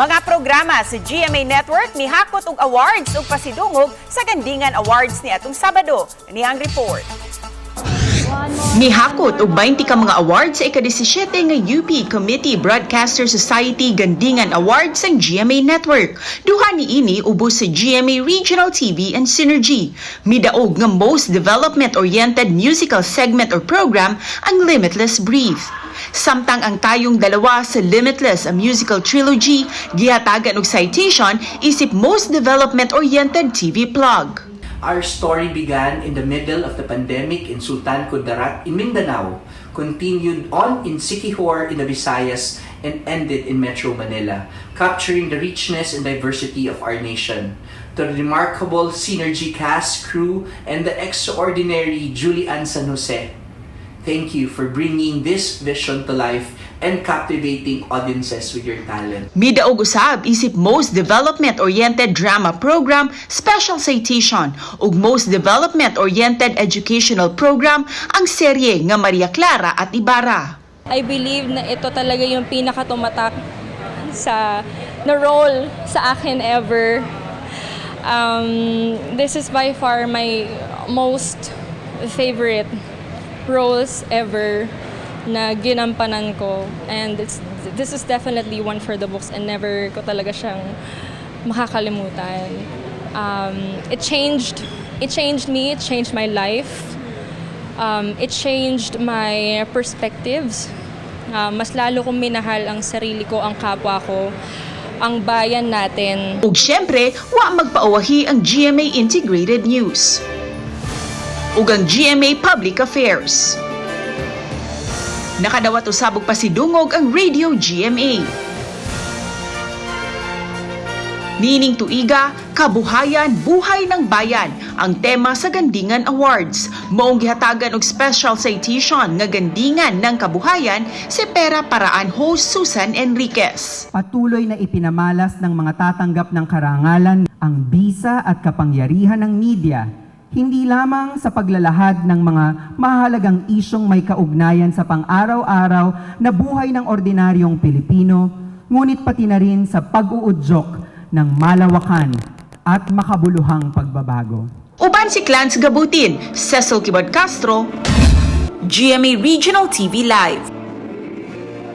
Mga programa sa GMA Network mihakot og awards ug pasidungog sa Gandingan Awards ni atong Sabado. Nihang report. Mihakot og 20 ka mga awards sa ika-17 nga UP Committee Broadcaster Society Gandingan Awards ang GMA Network. Duha niini ubos sa GMA Regional TV and Synergy. Midaog nga most development-oriented musical segment or program ang Limitless Breathe. Samtang ang tayong dalawa sa Limitless, a musical trilogy, gihatagan og citation isip most development-oriented TV plug. Our story began in the middle of the pandemic in Sultan Kudarat in Mindanao, continued on in Siquijor in the Visayas, and ended in Metro Manila, capturing the richness and diversity of our nation. To the remarkable Synergy cast, crew, and the extraordinary Julian San Jose, thank you for bringing this vision to life and captivating audiences with your talent. Midaog usab isip most development-oriented drama program, special citation, ug most development-oriented educational program ang serye nga Maria Clara at Ibarra. I believe na ito talaga yung pinakatumatak na role sa akin ever. This is by far my most favorite roles ever na ginampanan ko, and this is definitely one for the books and never ko talaga siyang makakalimutan. It changed me, it changed my life, it changed my perspectives. Mas lalo kong minahal ang sarili ko, ang kapwa ko, ang bayan natin. Ug syempre, wa magpaawahi ang GMA Integrated News ug ang GMA Public Affairs. Nakadawat usabog pasidungog ang Radio GMA. Nining tuiga, kabuhayan, buhay ng bayan ang tema sa Gandingan Awards. Maong gihatagan og special citation nga Gandingan ng Kabuhayan si Pera Paraan host Susan Enriquez. Patuloy na ipinamalas ng mga tatanggap ng karangalan ang bisa at kapangyarihan ng media, hindi lamang sa paglalahad ng mga mahalagang isyong may kaugnayan sa pang-araw-araw na buhay ng ordinaryong Pilipino, ngunit pati na rin sa pag-uudyok ng malawakan at makabuluhang pagbabago. Uban si Clarence Gabutin, Cecil Kibod Castro, GMA Regional TV Live.